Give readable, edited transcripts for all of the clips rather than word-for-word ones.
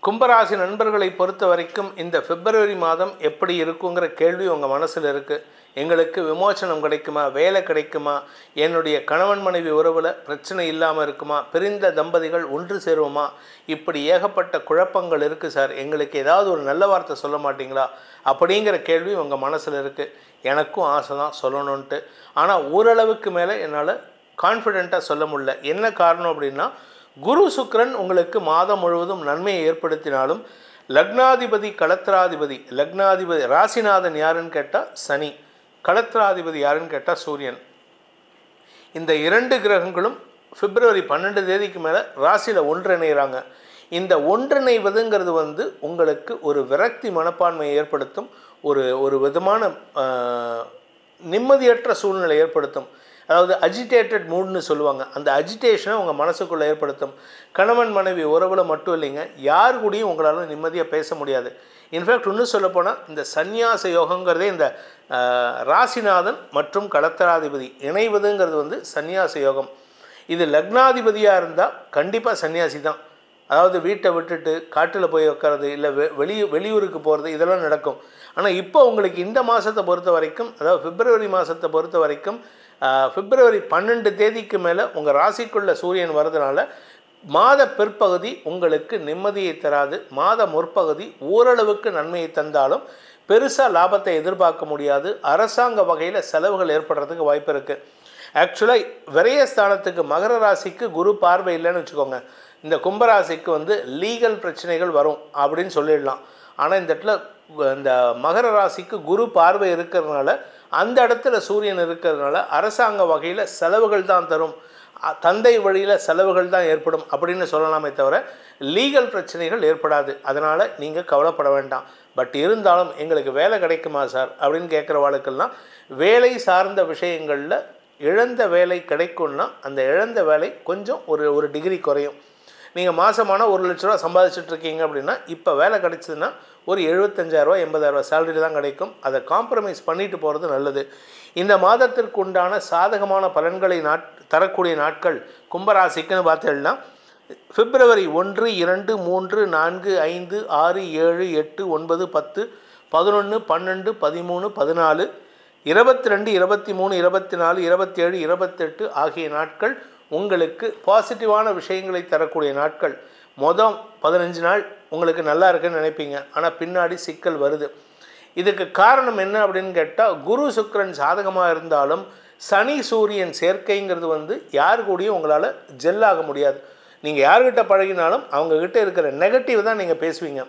கும்பராசி நண்பர்களை பொறுத்த வரைக்கும் இந்த பிப்ரவரி மாதம் எப்படி இருக்குங்கிற கேள்வி உங்கள் மனசில் இருக்குது. எங்களுக்கு விமோசனம் கிடைக்குமா, வேலை கிடைக்குமா, என்னுடைய கணவன் மனைவி உறவில் பிரச்சனை இல்லாமல் இருக்குமா, பிரிந்த தம்பதிகள் ஒன்று சேருவோமா, இப்படி ஏகப்பட்ட குழப்பங்கள் இருக்குது சார், எங்களுக்கு ஏதாவது ஒரு நல்ல வார்த்தை சொல்ல மாட்டிங்களா அப்படிங்கிற கேள்வி உங்கள் மனசில் இருக்குது. எனக்கும் ஆசை தான் சொல்லணுன்ட்டு, ஆனால் ஓரளவுக்கு மேலே என்னால் கான்ஃபிடெண்ட்டாக சொல்ல முடியல. என்ன காரணம் அப்படின்னா, குரு சுக்கிரன் உங்களுக்கு மாதம் முழுவதும் நன்மையை ஏற்படுத்தினாலும் லக்னாதிபதி களத்திராதிபதி ராசிநாதன் யாருன்னு கேட்டால் சனி, களத்திராதிபதி யாருன்னு கேட்டால் சூரியன். இந்த இரண்டு கிரகங்களும் பிப்ரவரி 12 தேதிக்கு மேலே ராசியில் ஒன்றிணைகிறாங்க. இந்த ஒன்றிணைவதுங்கிறது உங்களுக்கு ஒரு விரக்தி மனப்பான்மையை ஏற்படுத்தும், ஒரு விதமான நிம்மதியற்ற சூழ்நிலை ஏற்படுத்தும். அதாவது அஜிடேட்டட் மூட்னு சொல்லுவாங்க. அந்த அஜிடேஷனை உங்கள் மனசுக்குள்ளே ஏற்படுத்தும். கணவன் மனைவி உறவில் மட்டும் இல்லைங்க, யார் கூடயும் உங்களால் நிம்மதியாக பேச முடியாது. இன்ஃபேக்ட் இன்னும் சொல்லப்போனால் இந்த சந்நியாச யோகங்கிறதே இந்த ராசிநாதன் மற்றும் களத்திராதிபதி இணைவதுங்கிறது சந்நியாச யோகம். இது லக்னாதிபதியாக இருந்தால் கண்டிப்பாக சன்னியாசி தான். அதாவது வீட்டை விட்டுட்டு காட்டில் போய் உட்காரது, இல்லை வெளியூருக்கு போகிறது, இதெல்லாம் நடக்கும். ஆனால் இப்போ உங்களுக்கு இந்த மாதத்தை பொறுத்த வரைக்கும், அதாவது பிப்ரவரி மாதத்தை பொறுத்த வரைக்கும் பிப்ரவரி 12 தேதிக்கு மேலே உங்கள் ராசிக்குள்ள சூரியன் வர்றதுனால மாத பிற்பகுதி உங்களுக்கு நிம்மதியை தராது. மாத முற்பகுதி ஓரளவுக்கு நன்மையை தந்தாலும் பெருசாக லாபத்தை எதிர்பார்க்க முடியாது. அரசாங்க வகையில் செலவுகள் ஏற்படுறதுக்கு வாய்ப்பு இருக்குது. ஆக்சுவலாக விரயஸ்தானத்துக்கு மகர ராசிக்கு குரு பார்வை இல்லைன்னு வச்சுக்கோங்க, இந்த கும்பராசிக்கு லீகல் பிரச்சனைகள் வரும் அப்படின்னு சொல்லிடலாம். ஆனால் இந்த இடத்துல இந்த மகர ராசிக்கு குரு பார்வை இருக்கிறதுனால, அந்த இடத்துல சூரியன் இருக்கிறதுனால அரசாங்க வகையில் செலவுகள் தான் தரும், தந்தை வழியில் செலவுகள் தான் ஏற்படும் அப்படின்னு சொல்லலாமே தவிர லீகல் பிரச்சனைகள் ஏற்படாது. அதனால் நீங்கள் கவலைப்பட வேண்டாம். பட் இருந்தாலும் எங்களுக்கு வேலை கிடைக்குமா சார் அப்படின்னு கேட்குற வாழ்க்கெல்லாம் வேலை சார்ந்த விஷயங்களில் இழந்த வேலை கிடைக்கும்னா அந்த இழந்த வேலை கொஞ்சம் ஒரு டிகிரி குறையும். நீங்கள் மாதமான 1 லட்ச ரூபா சம்பாதிச்சிட்ருக்கீங்க அப்படின்னா இப்போ வேலை கிடைச்சதுன்னா ஒரு 75,000 80,000 சேலரி தான் கிடைக்கும். அதை காம்ப்ரமைஸ் பண்ணிட்டு போகிறது நல்லது. இந்த மாதத்திற்கு உண்டான சாதகமான பலன்களை தரக்கூடிய நாட்கள் கும்பராசிக்குன்னு பார்த்தீங்கன்னா பிப்ரவரி 1, 2, 3, 4, 5, 6, 7, 8, 9, 10, 11, 12, 13, 14, 22, 23, 24, 27, 28 ஆகிய நாட்கள் உங்களுக்கு பாசிட்டிவான விஷயங்களை தரக்கூடிய நாட்கள். மொதல் 15 நாள் உங்களுக்கு நல்லா இருக்குன்னு நினைப்பீங்க, ஆனால் பின்னாடி சிக்கல் வருது. இதுக்கு காரணம் என்ன அப்படின்னு கேட்டால், குரு சுக்கிரன் சாதகமாக இருந்தாலும் சனி சூரியன் சேர்க்கைங்கிறது யார் கூடயும் உங்களால் ஜெல்லாக முடியாது. நீங்கள் யார்கிட்ட பழகினாலும் அவங்கக்கிட்ட இருக்கிற நெகட்டிவ் தான் நீங்கள் பேசுவீங்க.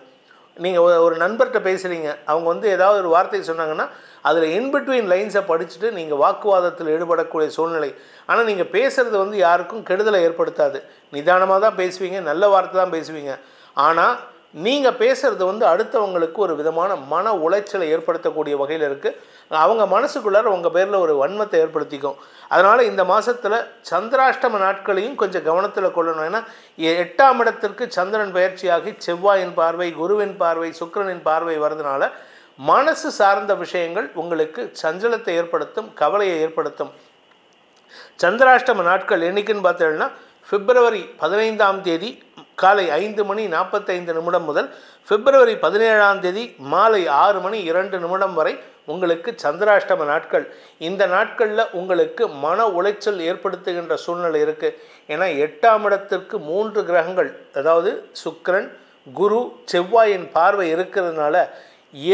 நீங்கள் ஒரு நண்பர்கிட்ட பேசுகிறீங்க, அவங்க ஏதாவது ஒரு வார்த்தை சொன்னாங்கன்னா அதில் இன்பிட்வீன் லைன்ஸை படிச்சுட்டு நீங்கள் வாக்குவாதத்தில் ஈடுபடக்கூடிய சூழ்நிலை. ஆனால் நீங்கள் பேசுகிறது யாருக்கும் கெடுதலை ஏற்படுத்தாது. நிதானமாக தான் பேசுவீங்க, நல்ல வார்த்தை தான் பேசுவீங்க. ஆனால் நீங்கள் பேசுகிறது அடுத்தவங்களுக்கு ஒரு விதமான மன உளைச்சலை ஏற்படுத்தக்கூடிய வகையில் இருக்குது. அவங்க மனசுக்குள்ளார உங்கள் பேரில் ஒரு வன்மத்தை ஏற்படுத்திக்கும். அதனால் இந்த மாதத்தில் சந்திராஷ்டம நாட்களையும் கொஞ்சம் கவனத்தில் கொள்ளணும். ஏன்னா 8ஆம் இடத்திற்கு சந்திரன் பயிற்சியாகி செவ்வாயின் பார்வை, குருவின் பார்வை, சுக்கிரனின் பார்வை வர்றதுனால மனசு சார்ந்த விஷயங்கள் உங்களுக்கு சஞ்சலத்தை ஏற்படுத்தும், கவலையை ஏற்படுத்தும். சந்திராஷ்டம நாட்கள் என்றைக்குன்னு பார்த்தீங்கன்னா பிப்ரவரி 15ஆம் தேதி காலை 5:45 முதல் பிப்ரவரி 17ஆம் தேதி மாலை 6:02 வரை உங்களுக்கு சந்திராஷ்டம நாட்கள். இந்த நாட்களில் உங்களுக்கு மன உளைச்சல் ஏற்படுத்துகின்ற சூழ்நிலை இருக்குது. ஏன்னா 8ஆம் இடத்திற்கு 3 கிரகங்கள், அதாவது சுக்கிரன், குரு, செவ்வாயின் பார்வை இருக்கிறதுனால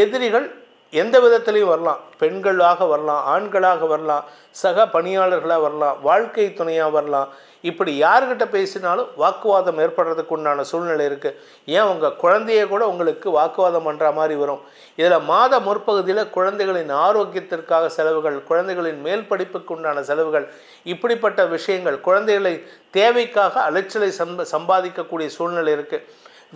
எதிரிகள் எந்த விதத்திலையும் வரலாம். பெண்களாக வரலாம், ஆண்களாக வரலாம், சக பணியாளர்களாக வரலாம், வாழ்க்கை துணையாக வரலாம். இப்படி யார்கிட்ட பேசினாலும் வாக்குவாதம் ஏற்படுறதுக்கு உண்டான சூழ்நிலை இருக்குது. ஏன் உங்கள் குழந்தைய கூட உங்களுக்கு வாக்குவாதம் பண்ணுற மாதிரி வரும். இதில் மாத முற்பகுதியில் குழந்தைகளின் ஆரோக்கியத்திற்காக செலவுகள், குழந்தைகளின் மேல் படிப்புக்கு உண்டான செலவுகள், இப்படிப்பட்ட விஷயங்கள், குழந்தைகளை தேவைக்காக அலைச்சலை சம்பாதிக்கக்கூடிய சூழ்நிலை இருக்குது.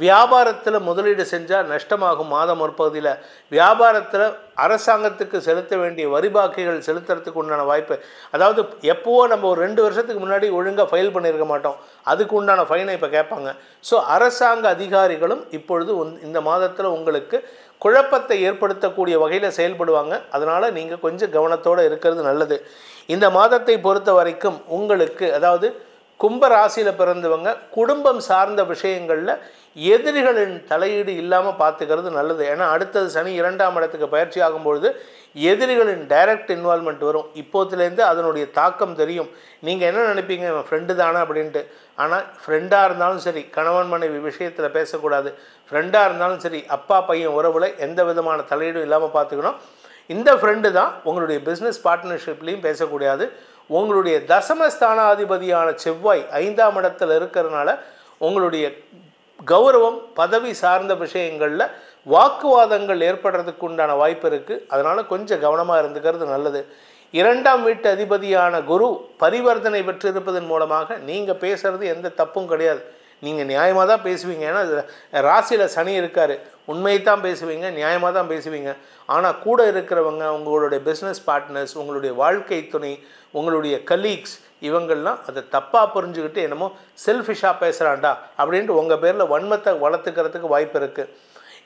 வியாபாரத்தில் முதலீடு செஞ்சால் நஷ்டமாகும். மாதம் முற்பகுதியில் வியாபாரத்தில் அரசாங்கத்துக்கு செலுத்த வேண்டிய வரி பாக்கிகள் செலுத்துறதுக்கு உண்டான வாய்ப்பு. அதாவது எப்போவோ நம்ம ஒரு 2 வருஷத்துக்கு முன்னாடி ஒழுங்காக ஃபைல் பண்ணியிருக்க மாட்டோம், அதுக்கு உண்டான ஃபைனை இப்போ கேட்பாங்க. ஸோ அரசாங்க அதிகாரிகளும் இப்பொழுது இந்த மாதத்தில் உங்களுக்கு குழப்பத்தை ஏற்படுத்தக்கூடிய வகையில் செயல்படுவாங்க. அதனால் நீங்கள் கொஞ்சம் கவனத்தோடு இருக்கிறது நல்லது. இந்த மாதத்தை பொறுத்த வரைக்கும் உங்களுக்கு, அதாவது கும்ப ராசியில் பிறந்தவங்க குடும்பம் சார்ந்த விஷயங்களில் எதிரிகளின் தலையீடு இல்லாமல் பார்த்துக்கிறது நல்லது. ஏன்னா அடுத்தது சனி 2ஆம் இடத்துக்கு பயிற்சி ஆகும்பொழுது எதிரிகளின் டைரக்ட் இன்வால்மெண்ட் வரும். இப்போத்துலேருந்து அதனுடைய தாக்கம் தெரியும். நீங்கள் என்ன நினைப்பீங்க, இவன் ஃப்ரெண்டு தானே அப்படின்ட்டு. ஆனால் ஃப்ரெண்டாக இருந்தாலும் சரி, கணவன் மனைவி விஷயத்தில் பேசக்கூடாது. ஃப்ரெண்டாக இருந்தாலும் சரி, அப்பா பையன் உறவில் எந்த விதமான தலையீடும் இல்லாமல் பார்த்துக்கணும். இந்த ஃப்ரெண்டு தான் உங்களுடைய பிஸ்னஸ் பார்ட்னர்ஷிப்லேயும் பேசக்கூடாது. உங்களுடைய தசமஸ்தானாதிபதியான செவ்வாய் 5ஆம் இடத்தில் இருக்கிறதுனால உங்களுடைய கௌரவம் பதவி சார்ந்த விஷயங்களில் வாக்குவாதங்கள் ஏற்படுறதுக்கு உண்டான வாய்ப்பு இருக்குது. அதனால் கொஞ்சம் கவனமாக இருந்துக்கிறது நல்லது. 2ஆம் வீட்டு அதிபதியான குரு பரிவர்த்தனை பெற்றிருப்பதன் மூலமாக நீங்கள் பேசுகிறது எந்த தப்பும் கிடையாது. நீங்கள் நியாயமாக தான் பேசுவீங்க. ஏன்னா ராசியில் சனி இருக்கார், உண்மையை தான் பேசுவீங்க, நியாயமாக தான் பேசுவீங்க. ஆனால் கூட இருக்கிறவங்க, உங்களுடைய பிஸ்னஸ் பார்ட்னர்ஸ், உங்களுடைய வாழ்க்கை துணை, உங்களுடைய கலீக்ஸ், இவங்கள்லாம் அதை தப்பாக புரிஞ்சுக்கிட்டு என்னமோ செல்ஃபிஷாக பேசுகிறான்டா அப்படின்ட்டு உங்கள் பேரில் வன்மத்தை வளர்த்துக்கிறதுக்கு வாய்ப்பு இருக்குது.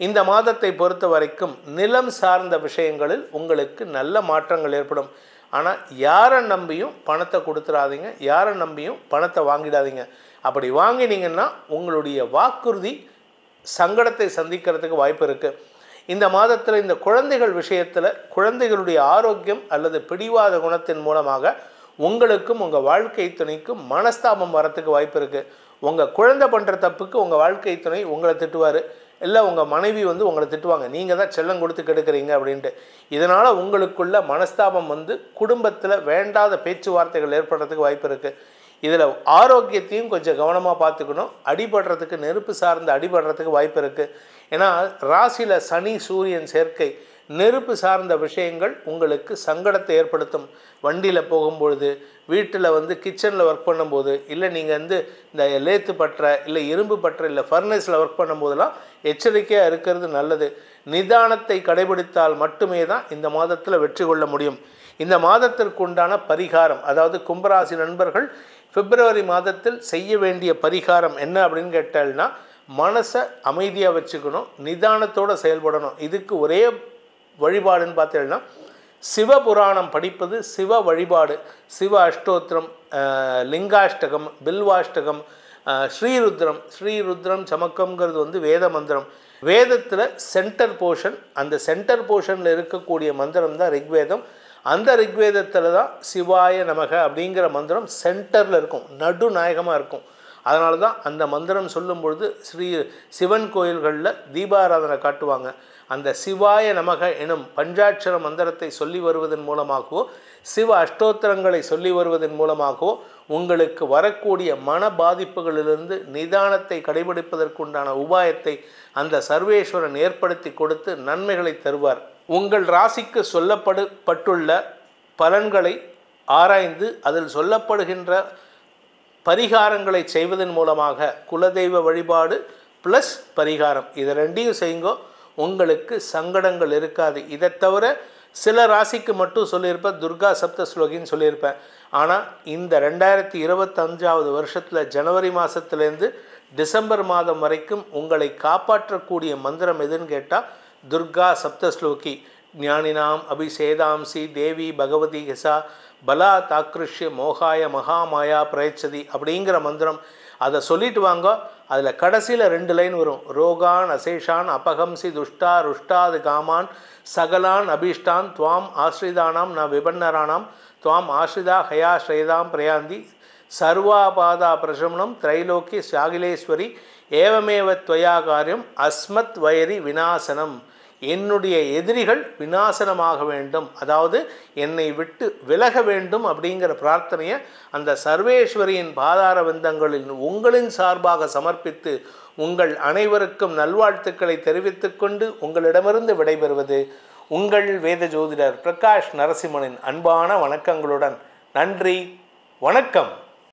இந்த மாதத்தை பொறுத்த வரைக்கும் நிலம் சார்ந்த விஷயங்களில் உங்களுக்கு நல்ல மாற்றங்கள் ஏற்படும். ஆனால் யாரை நம்பியும் பணத்தை கொடுத்துடாதீங்க, யாரை நம்பியும் பணத்தை வாங்கிடாதீங்க. அப்படி வாங்கினீங்கன்னா உங்களுடைய வாக்குறுதி சங்கடத்தை சந்திக்கிறதுக்கு வாய்ப்பு இருக்குது. இந்த மாதத்தில் இந்த குழந்தைகள் விஷயத்தில் குழந்தைகளுடைய ஆரோக்கியம் அல்லது பிடிவாத குணத்தின் மூலமாக உங்களுக்கும் உங்கள் வாழ்க்கை துணைக்கும் மனஸ்தாபம் வரத்துக்கு வாய்ப்பு இருக்குது. உங்கள் குழந்தை பண்ணுற தப்புக்கு உங்கள் வாழ்க்கை துணை உங்களை திட்டுவார், இல்லை உங்கள் மனைவி உங்களை திட்டுவாங்க, நீங்கள் தான் செல்லம் கொடுத்து கெடுக்கிறீங்க அப்படின்ட்டு. இதனால் உங்களுக்குள்ள மனஸ்தாபம் குடும்பத்தில் வேண்டாத பேச்சுவார்த்தைகள் ஏற்படுறதுக்கு வாய்ப்பு இருக்குது. இதில் ஆரோக்கியத்தையும் கொஞ்சம் கவனமாக பார்த்துக்கணும். அடிபடுறதுக்கு, நெருப்பு சார்ந்த அடிபடுறதுக்கு வாய்ப்பு இருக்குது. ஏன்னா ராசியில் சனி சூரியன் சேர்க்கை, நெருப்பு சார்ந்த விஷயங்கள் உங்களுக்கு சங்கடத்தை ஏற்படுத்தும். வண்டியில் போகும்பொழுது, வீட்டில் கிச்சனில் ஒர்க் பண்ணும்போது, இல்லை நீங்கள் இந்த லேத்து பற்ற, இல்லை இரும்பு பற்ற, இல்லை ஃபர்னஸில் ஒர்க் பண்ணும்போதெல்லாம் எச்சரிக்கையாக இருக்கிறது நல்லது. நிதானத்தை கடைபிடித்தால் மட்டுமே தான் இந்த மாதத்தில் வெற்றி கொள்ள முடியும். இந்த மாதத்திற்கு உண்டான பரிகாரம், அதாவது கும்பராசி நண்பர்கள் பிப்ரவரி மாதத்தில் செய்ய வேண்டிய பரிகாரம் என்ன அப்படின்னு கேட்டால்னா, மனசை அமைதியாக வச்சுக்கணும், நிதானத்தோடு செயல்படணும். இதுக்கு ஒரே வழிபாடுன்னு பார்த்தீங்கன்னா சிவபுராணம் படிப்பது, சிவ வழிபாடு, சிவ அஷ்டோத்திரம், லிங்காஷ்டகம், பில்வாஷ்டகம், ஸ்ரீருத்ரம் சமக்கம்ங்கிறது வேத மந்திரம். வேதத்தில் சென்டர் போர்ஷன், அந்த சென்டர் போர்ஷனில் இருக்கக்கூடிய மந்திரம் தான் ரிக்வேதம். அந்த ரிக்வேதத்தில் தான் சிவாய நமக அப்படிங்கிற மந்திரம் சென்டரில் இருக்கும், நடுநாயகமாக இருக்கும். அதனால தான் அந்த மந்திரம் சொல்லும் பொழுது சிவன் கோயில்களில் தீபாராதனை காட்டுவாங்க. அந்த சிவாய நமக எனும் பஞ்சாட்சர மந்திரத்தை சொல்லி வருவதன் மூலமாகவோ, சிவ அஷ்டோத்திரங்களை சொல்லி வருவதன் மூலமாகவோ உங்களுக்கு வரக்கூடிய மன பாதிப்புகளிலிருந்து நிதானத்தை கடைபிடிப்பதற்குண்டான உபாயத்தை அந்த சர்வேஸ்வரன் ஏற்படுத்தி கொடுத்து நன்மைகளை தருவார். உங்கள் ராசிக்கு சொல்லப்பட்டுள்ள பலன்களை ஆராய்ந்து அதில் சொல்லப்படுகின்ற பரிகாரங்களை செய்வதன் மூலமாக குலதெய்வ வழிபாடு ப்ளஸ் பரிகாரம், இதை ரெண்டையும் செய்யுங்கோ, உங்களுக்கு சங்கடங்கள் இருக்காது. இதை தவிர சில ராசிக்கு மட்டும் சொல்லியிருப்பேன், துர்கா சப்த ஸ்லோகின்னு சொல்லியிருப்பேன். ஆனால் இந்த 2025 வருஷத்தில் ஜனவரி மாதத்துலேருந்து டிசம்பர் மாதம் வரைக்கும் உங்களை காப்பாற்றக்கூடிய மந்திரம் எதுன்னு கேட்டால் துர்கா சப்தஸ்லோகி. ஞானினாம் அபிஷேதாம்சி தேவி பகவதி ஹிசா பலா தாக்ருஷ்ய மோகாய மகாமாயா பிரயச்சதி அப்படிங்கிற மந்திரம். அதை சொல்லிட்டு வாங்க. அதில் கடைசியில் 2 லைன் வரும், ரோகான் அசேஷான் அபகம்சி துஷ்டா ருஷ்டாது காமான் சகலான் அபீஷ்டான் துவாம் ஆஸ்ரிதானாம் ந விபன்னரானாம் துவாம் ஆஸ்ரிதா ஹயா ஸ்ரேதாம் பிரயாந்தி சர்வாபாதா பிரசமனம் திரைலோக்கி சாகிலேஸ்வரி ஏவமேவ துவயா காரியம் அஸ்மத் வயரி விநாசனம். என்னுடைய எதிரிகள் விநாசனமாக வேண்டும், அதாவது என்னை விட்டு விலக வேண்டும் அப்படிங்கிற பிரார்த்தனையை அந்த சர்வேஸ்வரியின் பாதார விந்தங்களில் உங்களின் சார்பாக சமர்ப்பித்து உங்கள் அனைவருக்கும் நல்வாழ்த்துக்களை தெரிவித்துக்கொண்டு உங்களிடமிருந்து விடைபெறுவது உங்கள் வேத ஜோதிடர் பிரகாஷ் நரசிம்மனின் அன்பான வணக்கங்களுடன். நன்றி, வணக்கம்.